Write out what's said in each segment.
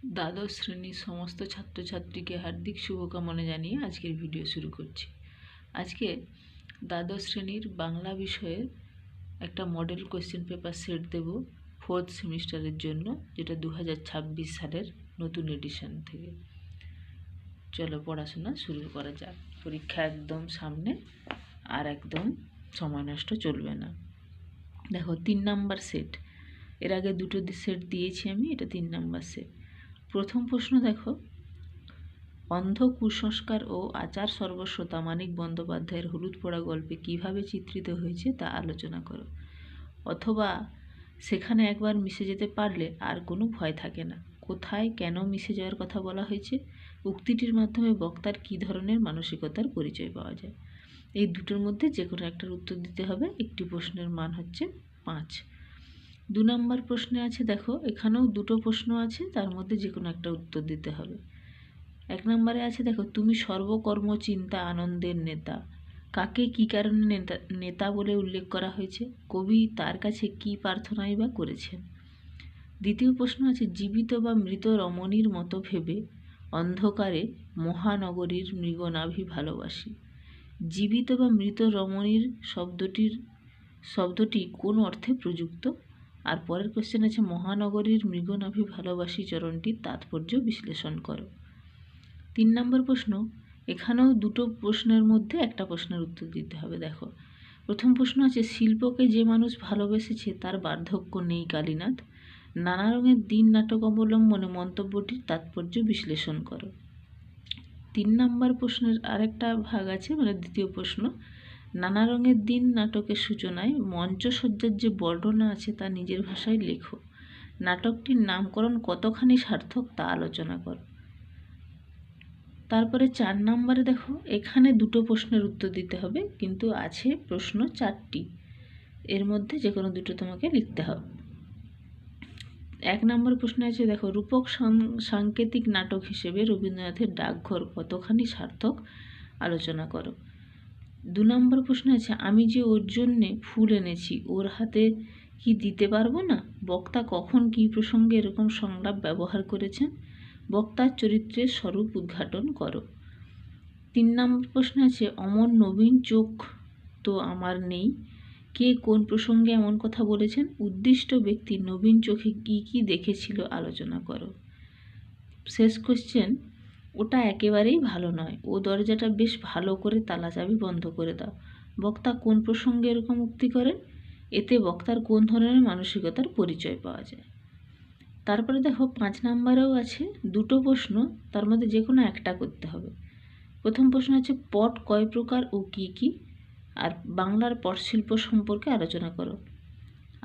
দ্বাদশ শ্রেণীর সমস্ত ছাত্রছাত্রীকে হার্দিক শুভকামনা জানিয়ে আজকের ভিডিও শুরু করছি। আজকে দ্বাদশ শ্রেণীর বাংলা বিষয়ের একটা মডেল কোয়েশ্চেন পেপার সেট দেব 4th সেমিস্টারের জন্য, যেটা 2026 সালের নতুন এডিশন থেকে। চলো পড়াশোনা শুরু করা যাক। পরীক্ষা একদম সামনে, আর একদম সময় নষ্ট চলবে না। দেখো 3 নাম্বার সেট, এর আগে দুটো সেট দিয়েছি আমি, এটা 3 নাম্বার সেট। প্রথম প্রশ্ন দেখো, অন্ধ কুসংস্কার ও আচার সর্বস্বতা মানিক বন্দ্যোপাধ্যায়ের হলুদ পোড়া গল্পে কিভাবে চিত্রিত হয়েছে তা আলোচনা করো। অথবা সেখানে একবার মিশে যেতে পারলে আর কোনো ভয় থাকে না। কোথায় কেন মিশে যাওয়ার কথা বলা হয়েছে? উক্তিটির মাধ্যমে বক্তার কী ধরনের মানসিকতার পরিচয় পাওয়া যায়? এই দুটোর মধ্যে যে কোনো একটার উত্তর দিতে হবে। একটি প্রশ্নের মান হচ্ছে 5। 2 নম্বর প্রশ্নে আছে, দেখো এখানেও দুটো প্রশ্ন আছে, তার মধ্যে যে কোনো একটা উত্তর দিতে হবে। 1 নম্বরে আছে, দেখো তুমি সর্বকর্ম চিন্তা আনন্দের নেতা, কাকে কী কারণে নেতা বলে উল্লেখ করা হয়েছে? কবি তার কাছে কী প্রার্থনাই বা করেছেন? দ্বিতীয় প্রশ্ন আছে, জীবিত বা মৃত রমণীর মতো ভেবে অন্ধকারে মহানগরীর মৃগনাভি ভালোবাসি। জীবিত বা মৃত রমণীর শব্দটি কোন অর্থে প্রযুক্ত? আর পরের কোশ্চেন আছে, মহানগরীর মৃগনাভি ভালোবাসি চরণটির তাৎপর্য বিশ্লেষণ করো। 3 নম্বর প্রশ্ন, এখানেও দুটো প্রশ্নের মধ্যে একটা প্রশ্নের উত্তর দিতে হবে। দেখো প্রথম প্রশ্ন আছে, শিল্পকে যে মানুষ ভালোবেসেছে তার বার্ধক্য নেই কালীনাথ। নানা রঙের দিন নাটক অবলম্বনে মন্তব্যটির তাৎপর্য বিশ্লেষণ করো। 3 নম্বর প্রশ্নের আরেকটা ভাগ আছে, মানে দ্বিতীয় প্রশ্ন, নানা রঙের দিন নাটকের সূচনায় মঞ্চসজ্জার যে বর্ণনা আছে তা নিজের ভাষায় লেখো। নাটকটির নামকরণ কতখানি সার্থক তা আলোচনা করো। তারপরে 4 নম্বরে দেখো, এখানে দুটো প্রশ্নের উত্তর দিতে হবে, কিন্তু আছে প্রশ্ন 4টি, এর মধ্যে যে কোনো দুটো তোমাকে লিখতে হবে। 1 নম্বর প্রশ্নে আছে, দেখো রূপক সাংকেতিক নাটক হিসেবে রবীন্দ্রনাথের ডাকঘর কতখানি সার্থক আলোচনা করো। 2 নম্বর প্রশ্ন আছে, আমি যে ওর জন্যে ফুল এনেছি ওর হাতে কি দিতে পারবো না? বক্তা কখন কী প্রসঙ্গে এরকম সংলাপ ব্যবহার করেছেন? বক্তার চরিত্রের স্বরূপ উদ্ঘাটন করো। 3 নম্বর প্রশ্ন আছে, অমন নবীন চোখ তো আমার নেই, কে কোন প্রসঙ্গে এমন কথা বলেছেন? উদ্দিষ্ট ব্যক্তি নবীন চোখে কি কি দেখেছিল আলোচনা করো। শেষ কোশ্চেন, ওটা একেবারেই ভালো নয়, ও দরজাটা বেশ ভালো করে তালা চাবি বন্ধ করে দাও। বক্তা কোন প্রসঙ্গে এরকম উক্তি করেন? এতে বক্তার কোন ধরনের মানসিকতার পরিচয় পাওয়া যায়? তারপরে দেখো 5 নম্বরেও আছে দুটো প্রশ্ন, তার মধ্যে যে কোনো একটা করতে হবে। প্রথম প্রশ্ন হচ্ছে, পট কয় প্রকার ও কী কী? আর বাংলার পটশিল্প সম্পর্কে আলোচনা করো।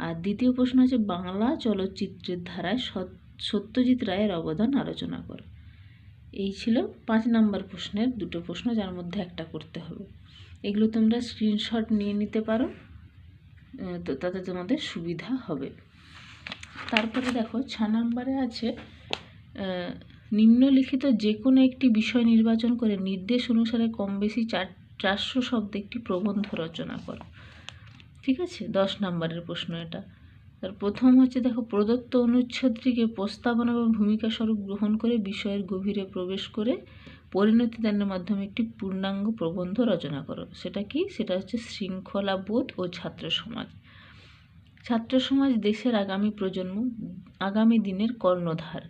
আর দ্বিতীয় প্রশ্ন হচ্ছে, বাংলা চলচ্চিত্রের ধারায় সত্যজিৎ রায়ের অবদান আলোচনা করো। এই ছিল 5 নম্বর প্রশ্নের দুটো প্রশ্ন, যার মধ্যে একটা করতে হবে। এগুলো তোমরা স্ক্রিনশট নিয়ে নিতে পারো, তো তাতে তোমাদের সুবিধা হবে। তারপরে দেখো 6 নম্বরে আছে, নিম্নলিখিত যে কোনো একটি বিষয় নির্বাচন করে নির্দেশ অনুসারে কম বেশি 400 শব্দে একটি প্রবন্ধ রচনা করো। ঠিক আছে, 10 নম্বরের প্রশ্ন এটা। তার প্রথম হচ্ছে, দেখো প্রদত্ত অনুচ্ছেদটিকে প্রস্তাবনা বা ভূমিকা স্বরূপ গ্রহণ করে বিষয়ের গভীরে প্রবেশ করে পরিণতি দানের মাধ্যমে একটি পূর্ণাঙ্গ প্রবন্ধ রচনা করো। সেটা কি? সেটা হচ্ছে শৃঙ্খলাবোধ ও ছাত্র সমাজ। ছাত্র সমাজ দেশের আগামী প্রজন্ম, আগামী দিনের কর্ণধার।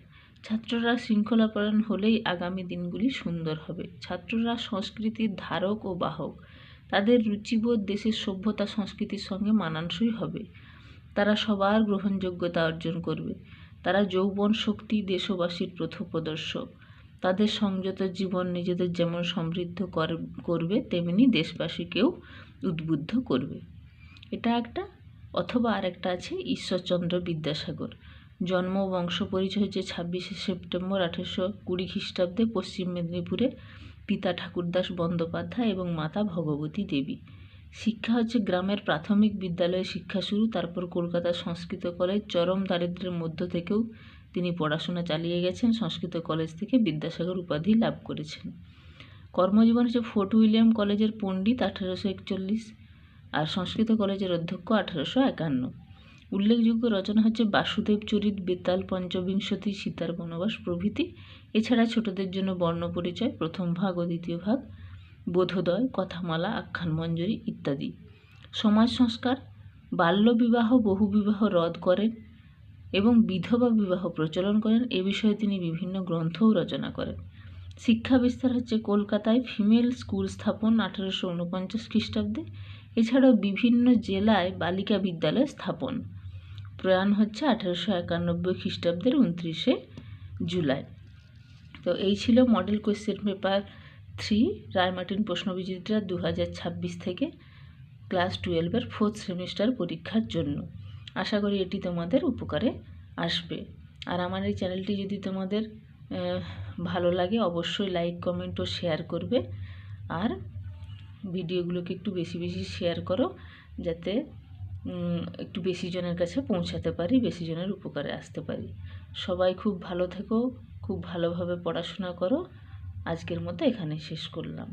ছাত্ররা শৃঙ্খলাপরায়ণ হলেই আগামী দিনগুলি সুন্দর হবে। ছাত্ররা সংস্কৃতির ধারক ও বাহক। তাদের রুচিবোধ দেশের সভ্যতা সংস্কৃতির সঙ্গে মানানসই হবে। তারা সবার গ্রহণযোগ্যতা অর্জন করবে। তারা যৌবন শক্তি দেশবাসীর পথপ্রদর্শক। তাদের সংযত জীবন নিজেদের যেমন সমৃদ্ধ করবে, তেমনি দেশবাসীকেও উদ্বুদ্ধ করবে। এটা একটা। অথবা আরেকটা আছে, ঈশ্বরচন্দ্র বিদ্যাসাগর। জন্ম বংশ পরিচয় হচ্ছে 26শে সেপ্টেম্বর 1820 খ্রিস্টাব্দে পশ্চিম মেদিনীপুরে। পিতা ঠাকুরদাস বন্দ্যোপাধ্যায় এবং মাতা ভগবতী দেবী। শিক্ষা হচ্ছে গ্রামের প্রাথমিক বিদ্যালয়ে শিক্ষা শুরু, তারপর কলকাতার সংস্কৃত কলেজ। চরম দারিদ্র্যের মধ্য থেকেও তিনি পড়াশোনা চালিয়ে গেছেন। সংস্কৃত কলেজ থেকে বিদ্যাসাগর উপাধি লাভ করেছেন। কর্মজীবন হচ্ছে ফোর্ট উইলিয়াম কলেজের পণ্ডিত 1841, আর সংস্কৃত কলেজের অধ্যক্ষ 1851। উল্লেখযোগ্য রচনা হচ্ছে বাসুদেব চরিত, বেতাল, পঞ্চবিংশতি, সীতার বনবাস প্রভৃতি। এছাড়া ছোটদের জন্য বর্ণপরিচয় প্রথম ভাগ ও দ্বিতীয় ভাগ, বোধোদয়, কথামালা, আখ্যানমঞ্জরি ইত্যাদি। সমাজ সংস্কার, বাল্যবিবাহ বহুবিবাহ রদ করেন এবং বিধবা বিবাহ প্রচলন করেন। এ বিষয়ে তিনি বিভিন্ন গ্রন্থও রচনা করেন। শিক্ষা বিস্তার হচ্ছে কলকাতায় ফিমেল স্কুল স্থাপন 1849 খ্রিস্টাব্দে। এছাড়াও বিভিন্ন জেলায় বালিকা বিদ্যালয় স্থাপন। প্রয়াণ হচ্ছে 1891 খ্রিস্টাব্দের 29শে জুলাই। তো এই ছিল মডেল কোয়েশ্চেন পেপার 3 রায়মার্টিন প্রশ্নবিচিত্রা 2026 থেকে ক্লাস 12-এর 4th সেমিস্টার পরীক্ষার জন্য। আশা করি এটি তোমাদের উপকারে আসবে। আর আমার এই চ্যানেলটি যদি তোমাদের ভালো লাগে অবশ্যই লাইক, কমেন্ট ও শেয়ার করবে। আর ভিডিওগুলোকে একটু বেশি বেশি শেয়ার করো, যাতে একটু বেশি জনের কাছে পৌঁছাতে পারি, বেশি জনের উপকারে আসতে পারি। সবাই খুব ভালো থেকো, খুব ভালোভাবে পড়াশোনা করো। আজকের মতো এখানে শেষ করলাম।